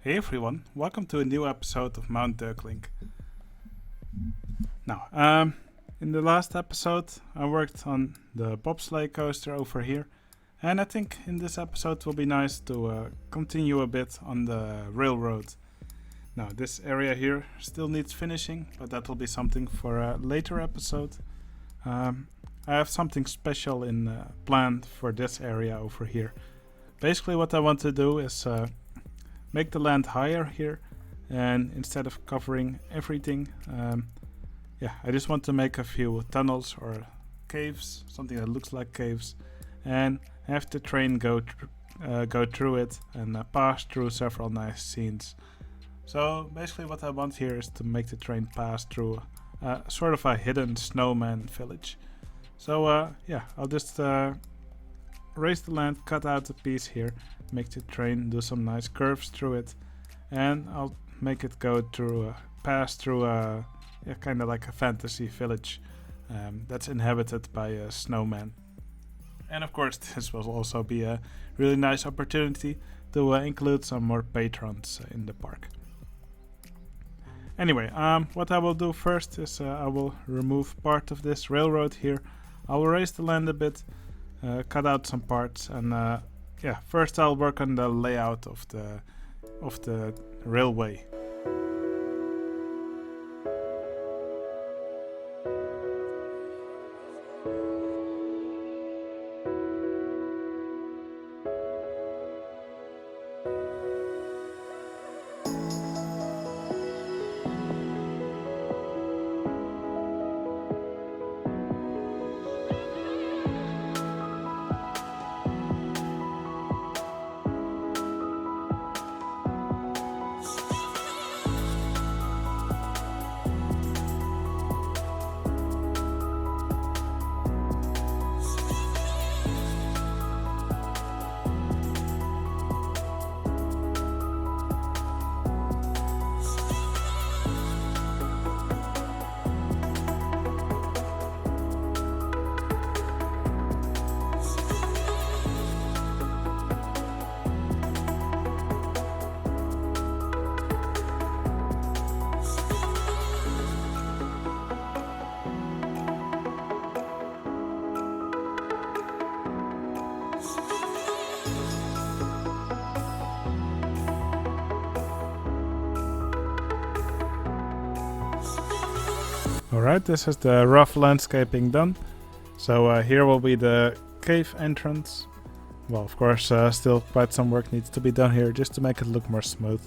Hey everyone, welcome to a new episode of Mount Deurklink. Now, in the last episode I worked on the bobsleigh coaster over here, and I think in this episode will be nice to continue a bit on the railroad. Now, this area here still needs finishing, but that will be something for a later episode. I have something special in planned for this area over here. Basically what I want to do is make the land higher here, and instead of covering everything, I just want to make a few tunnels or caves, something that looks like caves, and have the train go through it and pass through several nice scenes. So basically what I want here is to make the train pass through sort of a hidden snowman village. So I'll just raise the land, cut out a piece here, make the train do some nice curves through it, and I'll make it go through, pass through kind of like a fantasy village that's inhabited by a snowman. And of course this will also be a really nice opportunity to include some more patrons in the park. Anyway, what I will do first is I will remove part of this railroad here. I will raise the land a bit, cut out some parts, and first I'll work on the layout of the railway. Alright, this is the rough landscaping done. So here will be the cave entrance. Well, of course, still quite some work needs to be done here just to make it look more smooth.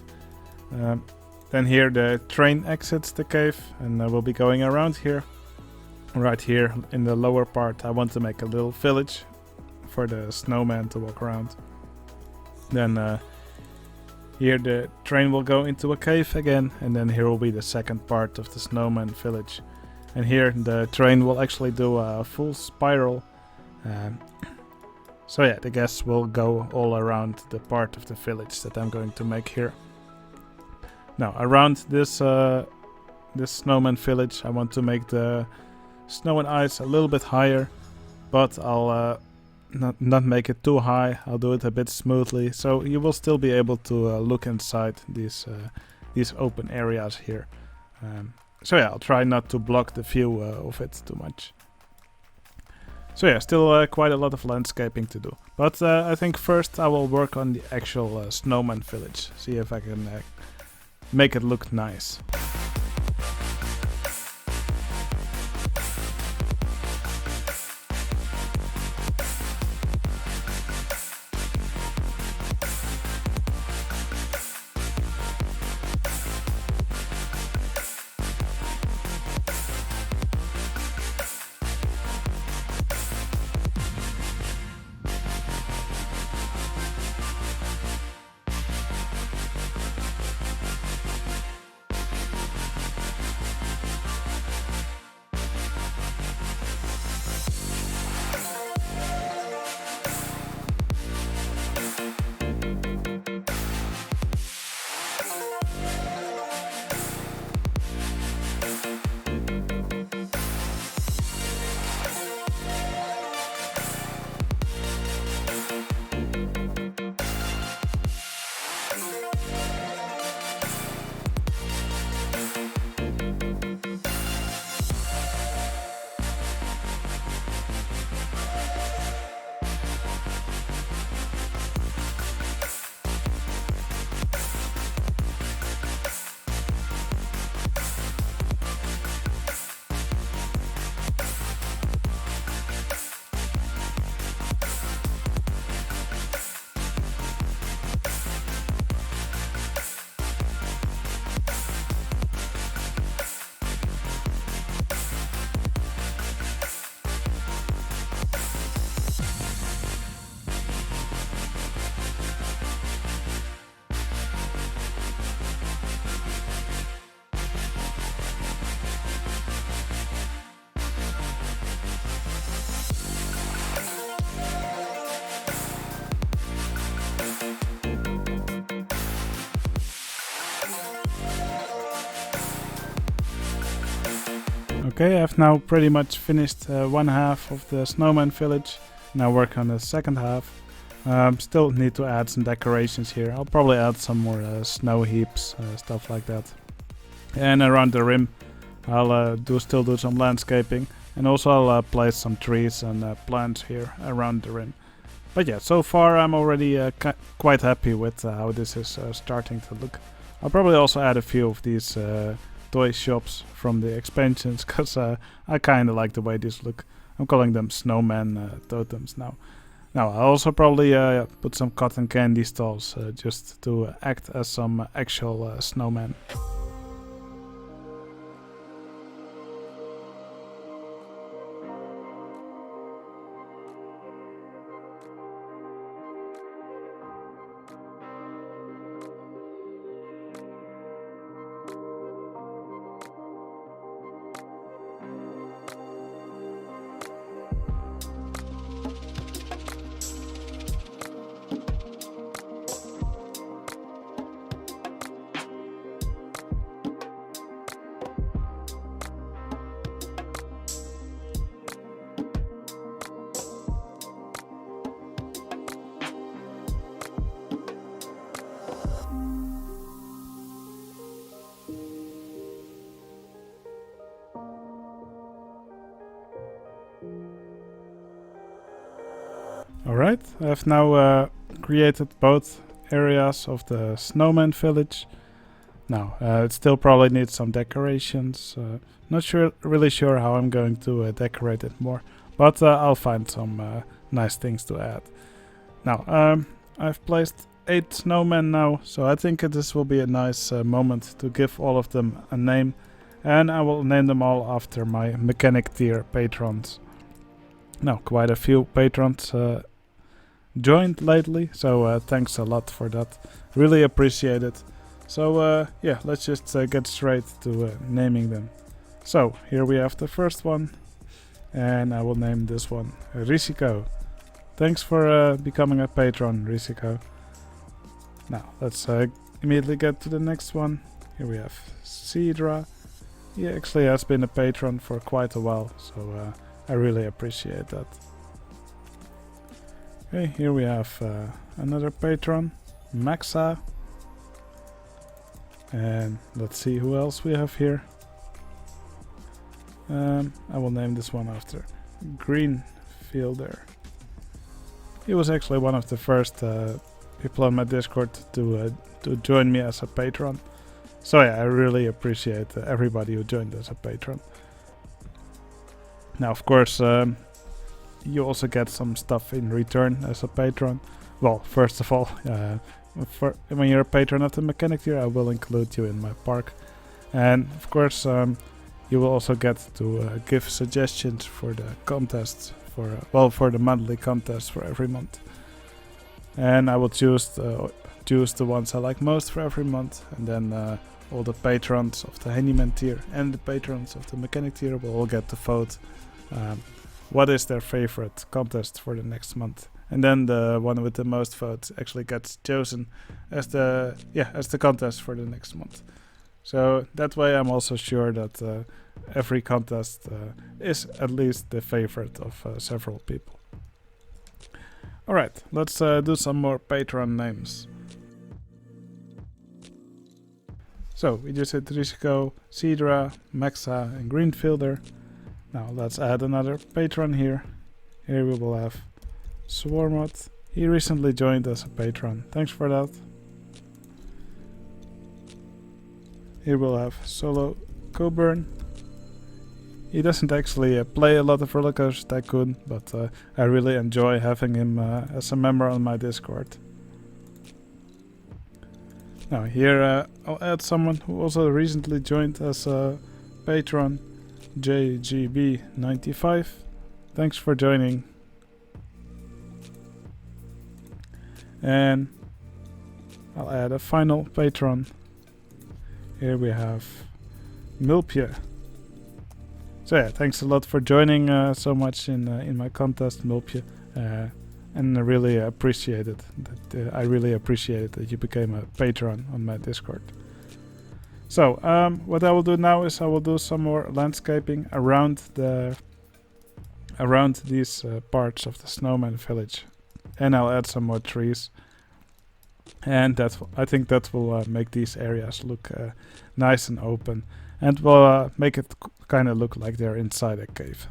Then here the train exits the cave, and we'll be going around here. Right here in the lower part I want to make a little village for the snowman to walk around. Then here the train will go into a cave again, and then here will be the second part of the snowman village. And here the train will actually do a full spiral. The guests will go all around the part of the village that I'm going to make here. Now around this snowman village I want to make the snow and ice a little bit higher, but I'll not make it too high. I'll do it a bit smoothly, so you will still be able to look inside these open areas here. I'll try not to block the view of it too much. Still quite a lot of landscaping to do. But I think first I will work on the actual snowman village, see if I can make it look nice. Okay, I've now pretty much finished one half of the snowman village. Now work on the second half. Still need to add some decorations here. I'll probably add some more snow heaps, stuff like that. And around the rim I'll still do some landscaping, and also I'll place some trees and plants here around the rim. But yeah, so far I'm already quite happy with how this is starting to look. I'll probably also add a few of these toy shops from the expansions, because I kinda like the way these look. I'm calling them snowman totems now. Now I'll also probably put some cotton candy stalls just to act as some actual snowmen. Alright, I've now created both areas of the snowman village. Now, it still probably needs some decorations. Not really sure how I'm going to decorate it more, but I'll find some nice things to add. Now, I've placed 8 snowmen now, so I think this will be a nice moment to give all of them a name, and I will name them all after my mechanic tier patrons. Now, quite a few patrons joined lately, so thanks a lot for that. Really appreciate it. So yeah, let's just get straight to naming them. So here we have the first one, and I will name this one Risiko. Thanks for becoming a patron, Risiko. Now let's immediately get to the next one. Here we have Cedra. He actually has been a patron for quite a while, so I really appreciate that. Okay, here we have another patron, Maxa. And let's see who else we have here. I will name this one after Greenfielder. He was actually one of the first people on my Discord to join me as a patron. So yeah, I really appreciate everybody who joined as a patron. Now, of course, you also get some stuff in return as a patron. Well, first of all, when you're a patron of the mechanic tier, I will include you in my park. And of course, you will also get to give suggestions for the contests, for the monthly contest for every month. And I will choose the ones I like most for every month, and then all the patrons of the handyman tier and the patrons of the mechanic tier will all get to vote what is their favorite contest for the next month, and then the one with the most votes actually gets chosen as the contest for the next month. So that way I'm also sure that every contest is at least the favorite of several people. Alright, let's do some more patron names. So we just hit Risiko, Cedra, Maxa and Greenfielder. Now let's add another patron here. Here we will have Swarmot. He recently joined as a patron. Thanks for that. Here we'll have Solo Coburn. He doesn't actually play a lot of Roller Coaster Tycoon, but I really enjoy having him as a member on my Discord. Now here I'll add someone who also recently joined as a patron, JGB95. Thanks for joining. And I'll add a final patron. Here we have Milpje. So yeah, thanks a lot for joining so much in my contest, Milpje. And I really appreciate it. I really appreciate it that you became a patron on my Discord. So what I will do now is I will do some more landscaping around these parts of the Snowman village, and I'll add some more trees, and I think that will make these areas look nice and open, and will make it kind of look like they're inside a cave.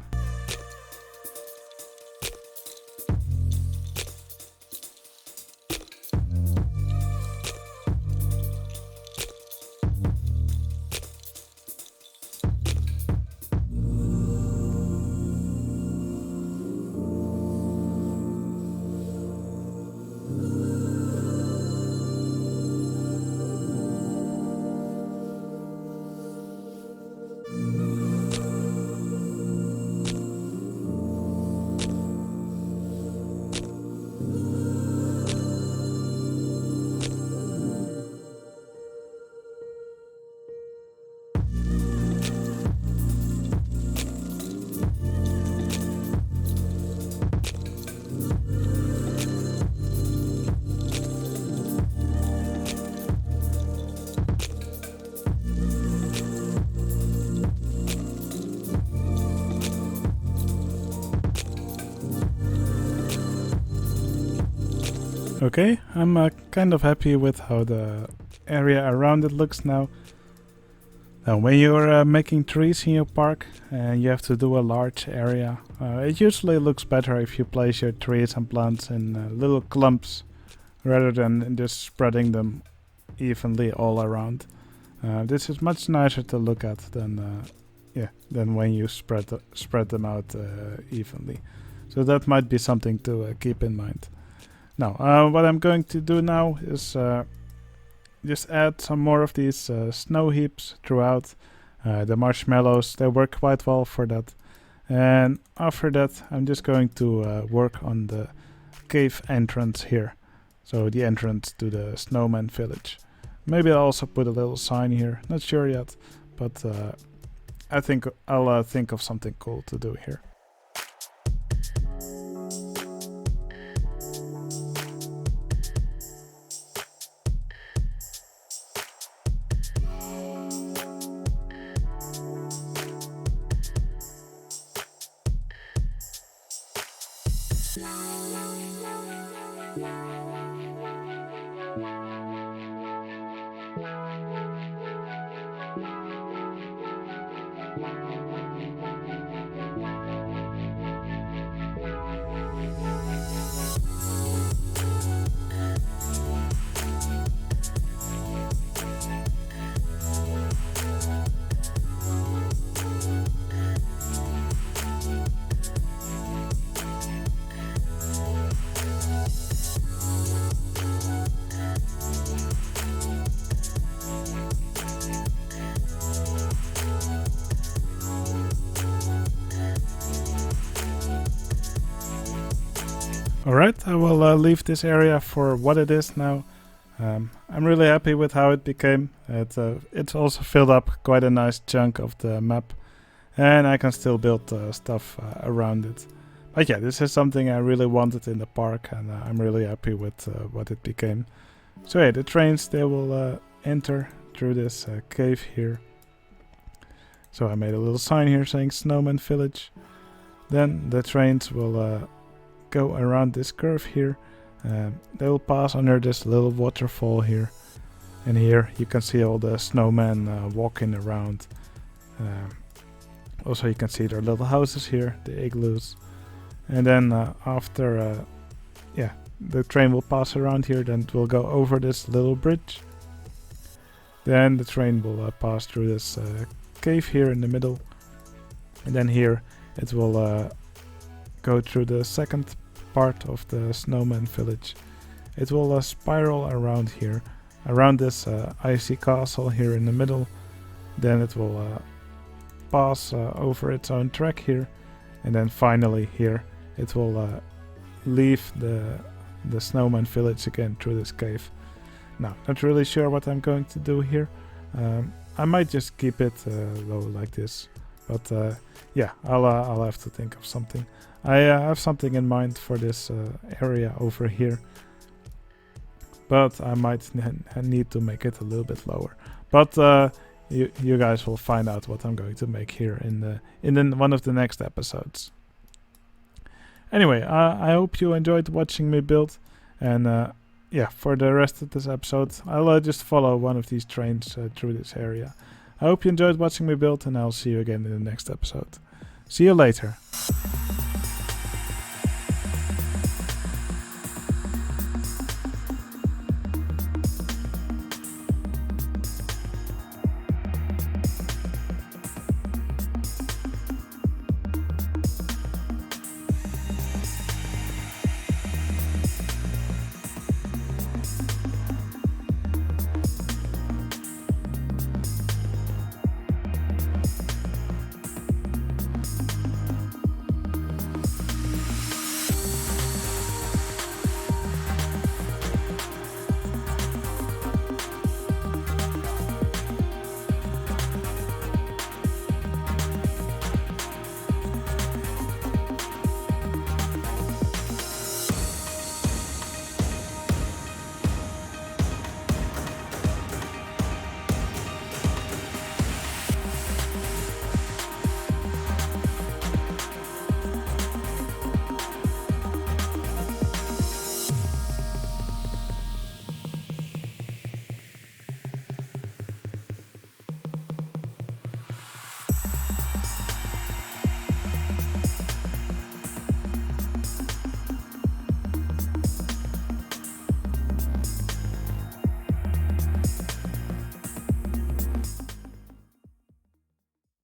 Okay, I'm kind of happy with how the area around it looks now. Now, when you're making trees in your park and you have to do a large area, it usually looks better if you place your trees and plants in little clumps rather than just spreading them evenly all around. This is much nicer to look at than when you spread them out evenly. So that might be something to keep in mind. Now, what I'm going to do now is just add some more of these snow heaps throughout. The marshmallows, they work quite well for that. And after that, I'm just going to work on the cave entrance here. So the entrance to the Snowman village. Maybe I'll also put a little sign here, not sure yet, but I think I'll think of something cool to do here. Alright, I will leave this area for what it is now. I'm really happy with how it became. It's also filled up quite a nice chunk of the map, and I can still build stuff around it. But yeah, this is something I really wanted in the park, and I'm really happy with what it became. So yeah, the trains, they will enter through this cave here. So I made a little sign here saying Snowman Village. Then the trains will go around this curve here. They will pass under this little waterfall here, and here you can see all the snowmen walking around. Also you can see their little houses here, the igloos. And then after the train will pass around here, then it will go over this little bridge. Then the train will pass through this cave here in the middle, and then here it will go through the second part of the Snowman village. It will spiral around here, around this icy castle here in the middle. Then it will pass over its own track here, and then finally here it will leave the Snowman village again through this cave. Now, not really sure what I'm going to do here. I might just keep it low like this, but yeah, I'll have to think of something. I have something in mind for this area over here, but I might need to make it a little bit lower. But you guys will find out what I'm going to make here in one of the next episodes. Anyway, I hope you enjoyed watching me build, and yeah, for the rest of this episode, I'll just follow one of these trains through this area. I hope you enjoyed watching me build, and I'll see you again in the next episode. See you later.